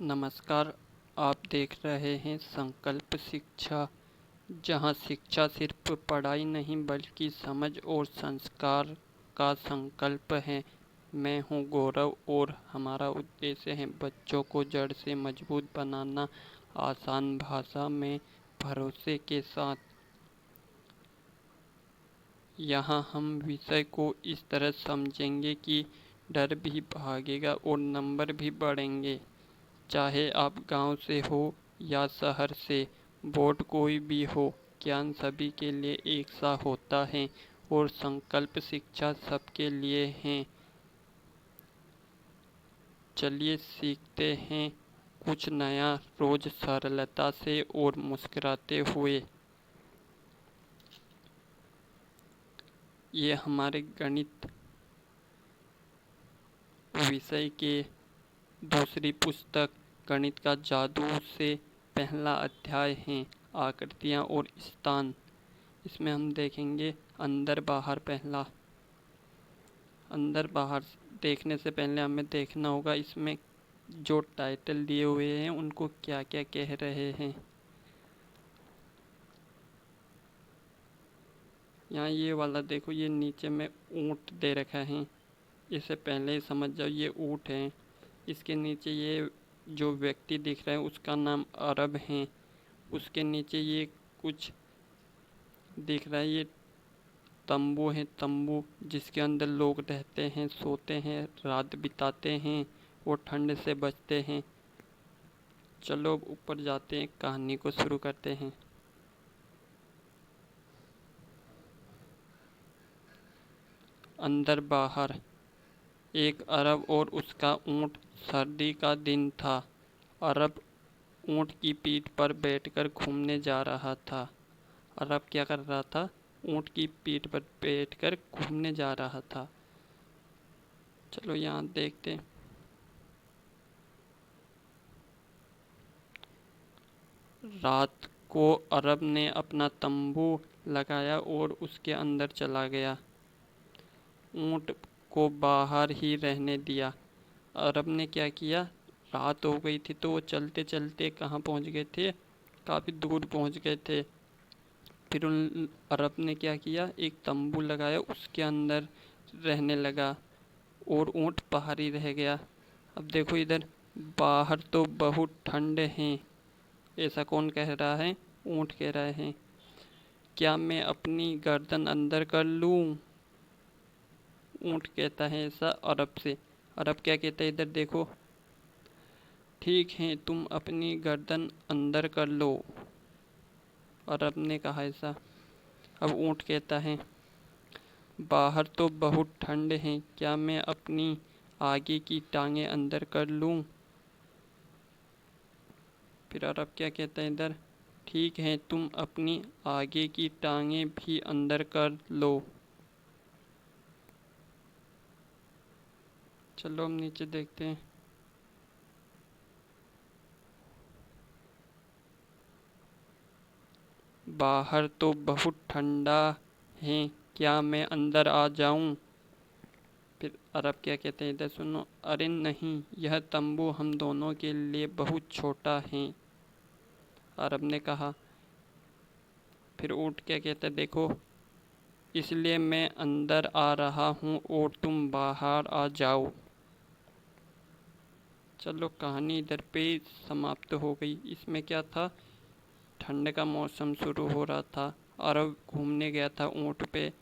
नमस्कार। आप देख रहे हैं संकल्प शिक्षा, जहां शिक्षा सिर्फ पढ़ाई नहीं बल्कि समझ और संस्कार का संकल्प है। मैं हूं गौरव और हमारा उद्देश्य है बच्चों को जड़ से मजबूत बनाना, आसान भाषा में भरोसे के साथ। यहाँ हम विषय को इस तरह समझेंगे कि डर भी भागेगा और नंबर भी बढ़ेंगे। चाहे आप गांव से हो या शहर से, बोर्ड कोई भी हो, ज्ञान सभी के लिए एक सा होता है और संकल्प शिक्षा सबके लिए है। चलिए सीखते हैं कुछ नया, रोज सरलता से और मुस्कुराते हुए। ये हमारे गणित विषय के दूसरी पुस्तक गणित का जादू से पहला अध्याय है, आकृतियाँ और स्थान। इसमें हम देखेंगे अंदर बाहर। पहला अंदर बाहर देखने से पहले हमें देखना होगा इसमें जो टाइटल दिए हुए हैं उनको क्या क्या कह रहे हैं। यहाँ ये वाला देखो, ये नीचे में ऊँट दे रखा है, इसे पहले ही समझ जाओ ये ऊँट है। इसके नीचे ये जो व्यक्ति दिख रहा है उसका नाम अरब है। उसके नीचे ये कुछ दिख रहा है, ये तंबू है, तंबू जिसके अंदर लोग रहते हैं, सोते हैं, रात बिताते हैं और ठंड से बचते हैं। चलो अब ऊपर जाते हैं, कहानी को शुरू करते हैं। अंदर बाहर। एक अरब और उसका ऊँट। सर्दी का दिन था। अरब ऊँट की पीठ पर बैठकर घूमने जा रहा था। अरब क्या कर रहा था? ऊँट की पीठ पर बैठकर घूमने जा रहा था। चलो यहाँ देखते हैं। रात को अरब ने अपना तंबू लगाया और उसके अंदर चला गया। ऊँट को बाहर ही रहने दिया। अरब ने क्या किया? रात हो गई थी तो वो चलते चलते कहाँ पहुँच गए थे? काफ़ी दूर पहुँच गए थे। फिर उन अरब ने क्या किया? एक तंबू लगाया, उसके अंदर रहने लगा और ऊँट बाहर ही रह गया। अब देखो इधर, बाहर तो बहुत ठंड है। ऐसा कौन कह रहा है? ऊँट कह रहा है। क्या मैं अपनी गर्दन अंदर कर लूँ? ऊँट कहता है ऐसा अरब से। अरब क्या कहता है? इधर देखो। ठीक है, तुम अपनी गर्दन अंदर कर लो, अरब ने कहा ऐसा। अब ऊँट कहता है बाहर तो बहुत ठंड है, क्या मैं अपनी आगे की टांगें अंदर कर लूँ? फिर अरब क्या कहता है इधर? ठीक है, तुम अपनी आगे की टांगें भी अंदर कर लो। चलो हम नीचे देखते हैं। बाहर तो बहुत ठंडा है, क्या मैं अंदर आ जाऊं? फिर अरब क्या कहते हैं इधर सुनो। अरे नहीं, यह तंबू हम दोनों के लिए बहुत छोटा है, अरब ने कहा। फिर ऊँट क्या कहता है देखो, इसलिए मैं अंदर आ रहा हूँ और तुम बाहर आ जाओ। चलो कहानी इधर पे समाप्त हो गई। इसमें क्या था? ठंड का मौसम शुरू हो रहा था। अरब घूमने गया था ऊँट पे।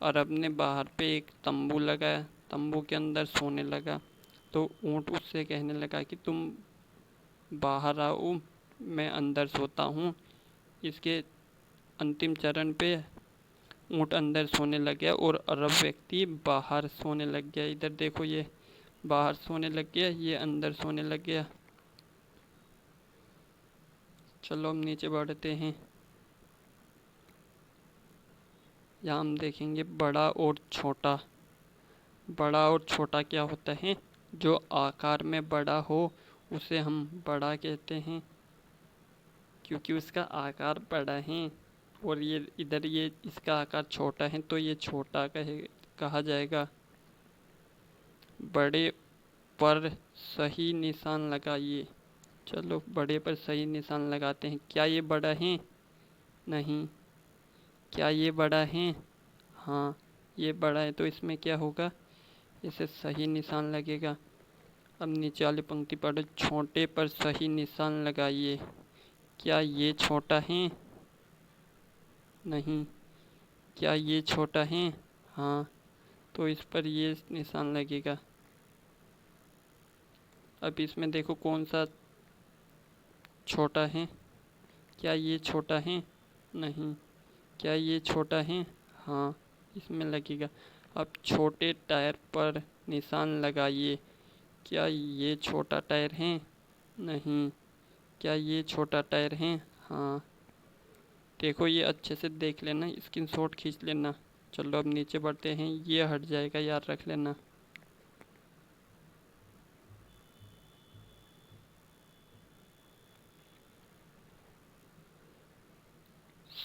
अरब ने बाहर पे एक तंबू लगाया, तंबू के अंदर सोने लगा। तो ऊँट उससे कहने लगा कि तुम बाहर आओ, मैं अंदर सोता हूँ। इसके अंतिम चरण पे ऊँट अंदर सोने लग गया और अरब व्यक्ति बाहर सोने लग गया। इधर देखो, ये बाहर सोने लग गया, ये अंदर सोने लग गया। चलो हम नीचे बढ़ते हैं। यहाँ हम देखेंगे बड़ा और छोटा। बड़ा और छोटा क्या होता है? जो आकार में बड़ा हो उसे हम बड़ा कहते हैं, क्योंकि उसका आकार बड़ा है। और ये इधर ये इसका आकार छोटा है तो ये छोटा कहा जाएगा। बड़े पर सही निशान लगाइए। चलो बड़े पर सही निशान लगाते हैं। क्या ये बड़ा है? नहीं। क्या ये बड़ा है? हाँ, ये बड़ा है, तो इसमें क्या होगा? इसे सही निशान लगेगा। अब नीचे वाली पंक्ति पढ़ो। छोटे पर सही निशान लगाइए। क्या ये छोटा है? नहीं। क्या ये छोटा है? हाँ, तो इस पर ये निशान लगेगा। अब इसमें देखो कौन सा छोटा है। क्या ये छोटा है? नहीं। क्या ये छोटा है? हाँ, इसमें लगेगा। अब छोटे टायर पर निशान लगाइए। क्या ये छोटा टायर है? नहीं। क्या ये छोटा टायर है? हाँ। देखो ये अच्छे से देख लेना, स्क्रीनशॉट खींच लेना। चलो अब नीचे बढ़ते हैं। ये हट जाएगा, याद रख लेना।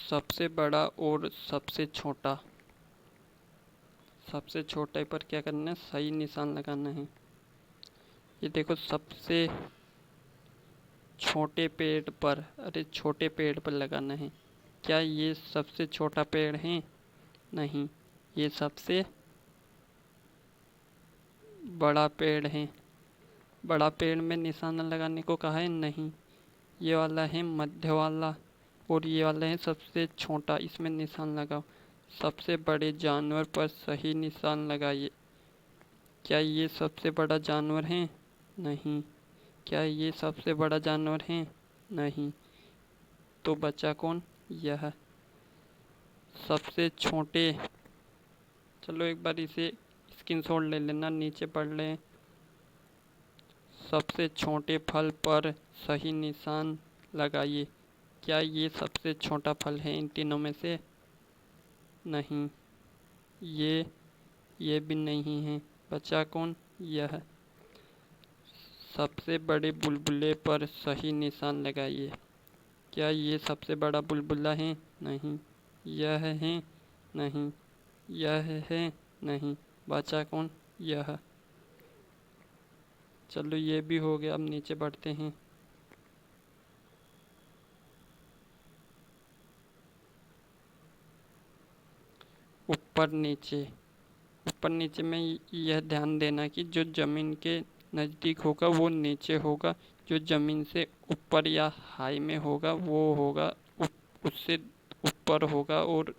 सबसे बड़ा और सबसे छोटा। सबसे छोटे पर क्या करना है? सही निशान लगाना है। ये देखो सबसे छोटे पेड़ पर, अरे छोटे पेड़ पर लगाना है। क्या ये सबसे छोटा पेड़ है? नहीं। ये सबसे बड़ा पेड़ है। बड़ा पेड़ में निशाना लगाने को कहा है? नहीं। ये वाला है मध्य वाला, और ये वाला है सबसे छोटा, इसमें निशान लगाओ। सबसे बड़े जानवर पर सही निशान लगाइए। क्या ये सबसे बड़ा जानवर है? नहीं। क्या ये सबसे बड़ा जानवर है? नहीं। तो बचा कौन? यह सबसे छोटे। चलो एक बार इसे स्क्रीनशॉट ले लेना, नीचे पढ़ लें। सबसे छोटे फल पर सही निशान लगाइए। क्या ये सबसे छोटा फल है इन तीनों में से? नहीं। ये भी नहीं है। बचा कौन? यह सबसे बड़े बुलबुले पर सही निशान लगाइए। क्या ये सबसे बड़ा बुलबुला है? नहीं। यह है? नहीं। यह है? नहीं। बचा कौन? यह। चलो ये भी हो गया, अब नीचे बढ़ते हैं। ऊपर नीचे। ऊपर नीचे में यह ध्यान देना कि जो ज़मीन के नज़दीक होगा वो नीचे होगा, जो ज़मीन से ऊपर या हाई में होगा वो होगा उससे ऊपर होगा। और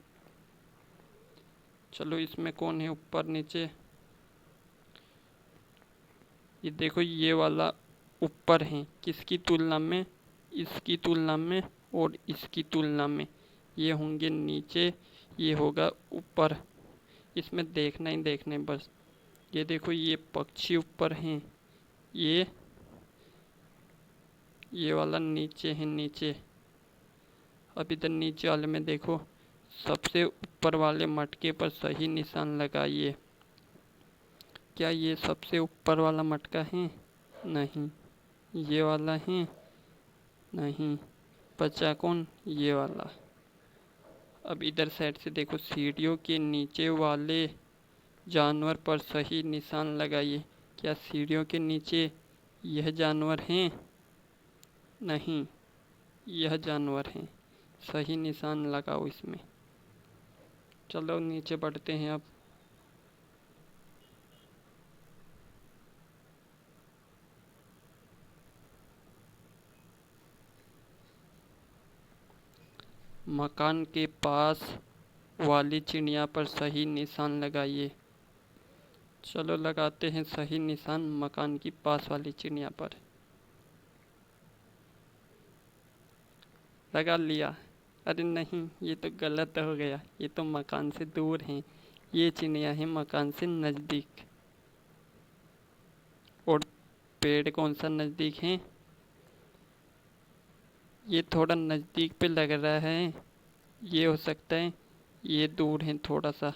चलो इसमें कौन है ऊपर नीचे? ये देखो ये वाला ऊपर है, किसकी तुलना में? इसकी तुलना में और इसकी तुलना में। ये होंगे नीचे, ये होगा ऊपर। इसमें देखना ही देखना है बस। ये देखो ये पक्षी ऊपर हैं, ये वाला नीचे है, नीचे। अब इधर नीचे वाले में देखो, सबसे ऊपर वाले मटके पर सही निशान लगाइए। क्या ये सबसे ऊपर वाला मटका है? नहीं। ये वाला है? नहीं। बचा कौन? ये वाला। अब इधर साइड से देखो, सीढ़ियों के नीचे वाले जानवर पर सही निशान लगाइए। क्या सीढ़ियों के नीचे यह जानवर हैं? नहीं। यह जानवर हैं। सही निशान लगाओ इसमें। चलो नीचे बढ़ते हैं अब। मकान के पास वाली चिड़िया पर सही निशान लगाइए। चलो लगाते हैं सही निशान मकान की पास वाली चिड़िया पर। लगा लिया? अरे नहीं, ये तो गलत हो गया। ये तो मकान से दूर हैं, ये चिड़िया है मकान से नज़दीक। और पेड़ कौन सा नज़दीक है? ये थोड़ा नज़दीक पे लग रहा है, ये हो सकता है ये दूर है थोड़ा सा।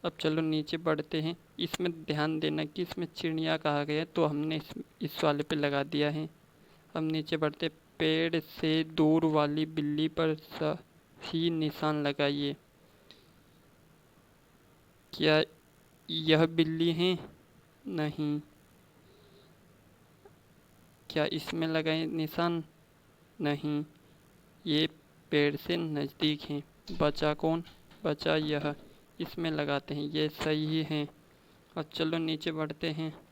अब चलो नीचे बढ़ते हैं। इसमें ध्यान देना कि इसमें चिड़िया कहा गया, तो हमने इस वाले पे लगा दिया है। अब नीचे बढ़ते। पेड़ से दूर वाली बिल्ली पर सही निशान लगाइए। क्या यह बिल्ली है? नहीं। क्या इसमें लगाए निशान? नहीं, ये पेड़ से नज़दीक हैं। बचा कौन? बचा यह। इसमें लगाते हैं, ये सही है। अब चलो नीचे बढ़ते हैं।